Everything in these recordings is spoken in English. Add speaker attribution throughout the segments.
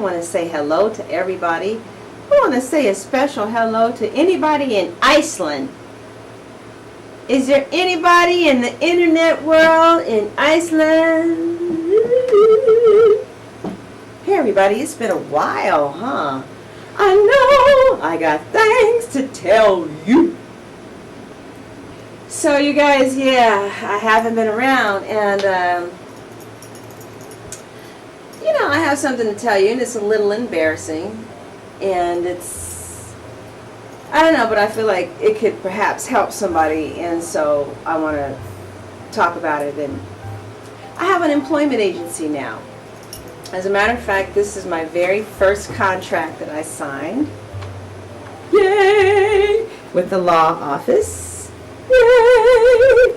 Speaker 1: want to say hello to everybody. I want to say a special hello to anybody in Iceland. Is there anybody in the internet world in Iceland? Hey everybody, it's been a while, huh? I know, I got things to tell you. So you guys, yeah, I haven't been around, and you know, I have something to tell you, and it's a little embarrassing, and it's, I don't know, but I feel like it could perhaps help somebody, and so I want to talk about it. And I have an employment agency now. As a matter of fact, this is my very first contract that I signed. Yay! With the law office. Yay!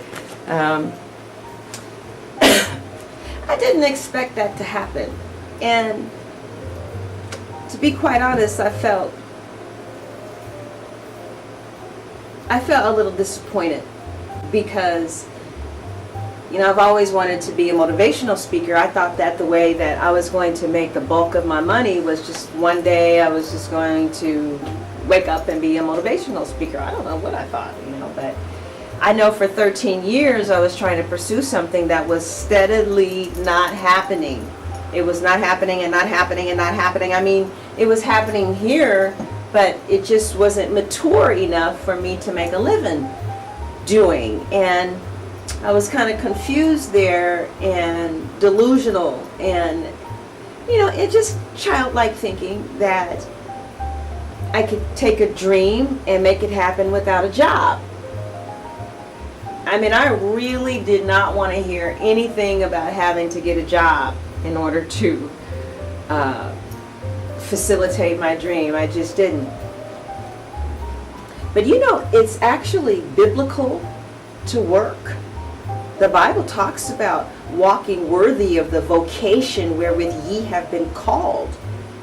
Speaker 1: I didn't expect that to happen. And to be quite honest, I felt a little disappointed because, you know, I've always wanted to be a motivational speaker. I thought that the way that I was going to make the bulk of my money was just one day I was just going to wake up and be a motivational speaker. I don't know what I thought, you know, but I know for 13 years I was trying to pursue something that was steadily not happening. It was not happening and not happening and not happening. I mean, it was happening here, but it just wasn't mature enough for me to make a living doing. And I was kind of confused there and delusional, and you know, it just childlike thinking that I could take a dream and make it happen without a job. I mean, I really did not want to hear anything about having to get a job in order to facilitate my dream. I just didn't. But you know, it's actually biblical to work. The Bible talks about walking worthy of the vocation wherewith ye have been called.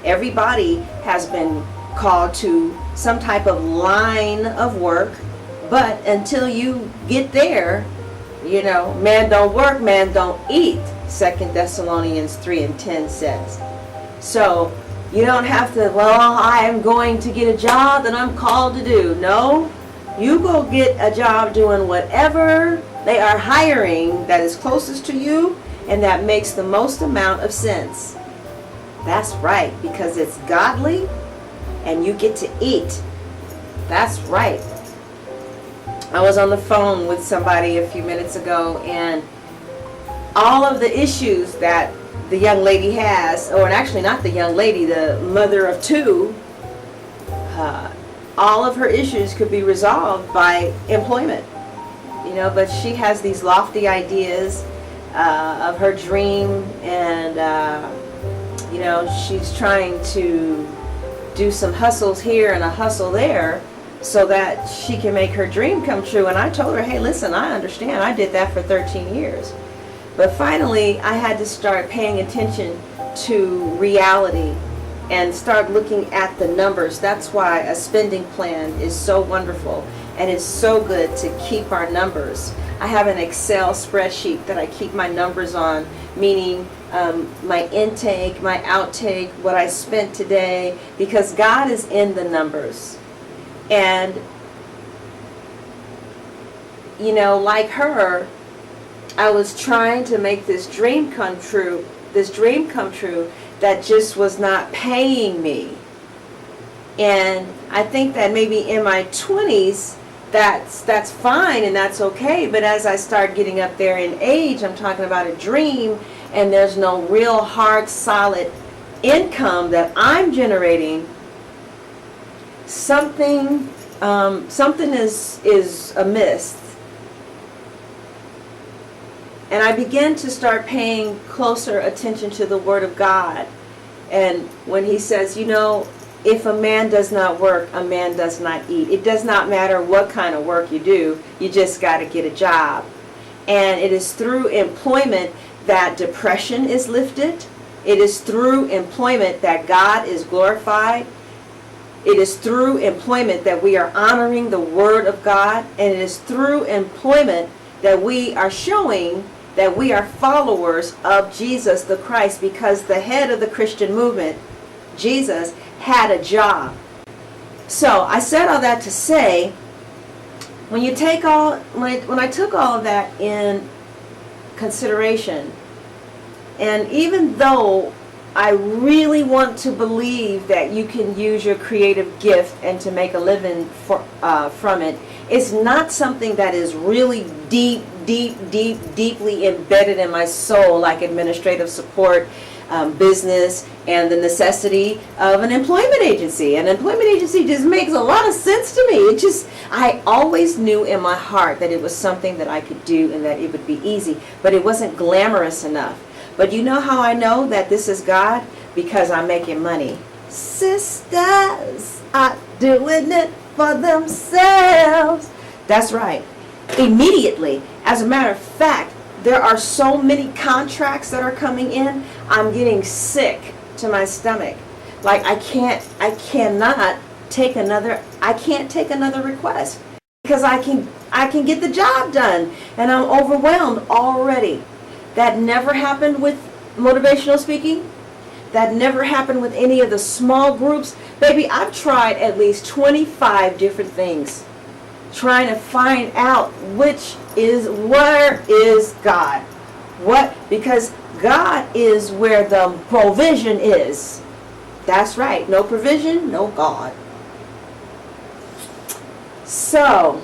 Speaker 1: Everybody has been called to some type of line of work, but until you get there, you know, man don't work, man don't eat, 2 Thessalonians 3:10 says. So you don't have to, well, I am going to get a job that I'm called to do. No, you go get a job doing whatever they are hiring that is closest to you and that makes the most amount of sense. That's right, because it's godly and you get to eat. That's right. I was on the phone with somebody a few minutes ago, and all of the issues that the young lady has, or actually not the young lady, the mother of two, all of her issues could be resolved by employment. You know, but she has these lofty ideas of her dream, and you know, she's trying to do some hustles here and a hustle there so that she can make her dream come true. And I told her, hey, listen, I understand. I did that for 13 years. But finally, I had to start paying attention to reality and start looking at the numbers. That's why a spending plan is so wonderful, and it's so good to keep our numbers. I have an Excel spreadsheet that I keep my numbers on, meaning my intake, my outtake, what I spent today, because God is in the numbers. And, you know, like her, I was trying to make this dream come true that just was not paying me. And I think that maybe in my 20s, that's fine and that's okay. But as I start getting up there in age, I'm talking about a dream, and there's no real hard, solid income that I'm generating. Something is amiss. And I began to start paying closer attention to the Word of God. And when He says, you know, if a man does not work, a man does not eat. It does not matter what kind of work you do. You just got to get a job. And it is through employment that depression is lifted. It is through employment that God is glorified. It is through employment that we are honoring the Word of God. And it is through employment that we are showing that we are followers of Jesus the Christ, because the head of the Christian movement Jesus had a job. So I said all that to say, when I took all of that in consideration, and even though I really want to believe that you can use your creative gift and to make a living from it, it's not something that is really deeply embedded in my soul, like administrative support, business, and the necessity of an employment agency. An employment agency just makes a lot of sense to me. I always knew in my heart that it was something that I could do and that it would be easy, but it wasn't glamorous enough. But you know how I know that this is God? Because I'm making money. Sisters are doing it for themselves. That's right. Immediately. As a matter of fact, there are so many contracts that are coming in, I'm getting sick to my stomach. Like I can't take another request because I can get the job done, and I'm overwhelmed already. That never happened with motivational speaking. That never happened with any of the small groups. Baby, I've tried at least 25 different things trying to find out where is God. What? Because God is where the provision is. That's right. No provision, no God. So,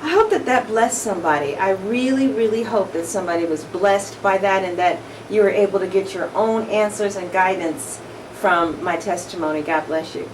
Speaker 1: I hope that blessed somebody. I really, really hope that somebody was blessed by that and that you were able to get your own answers and guidance from my testimony. God bless you.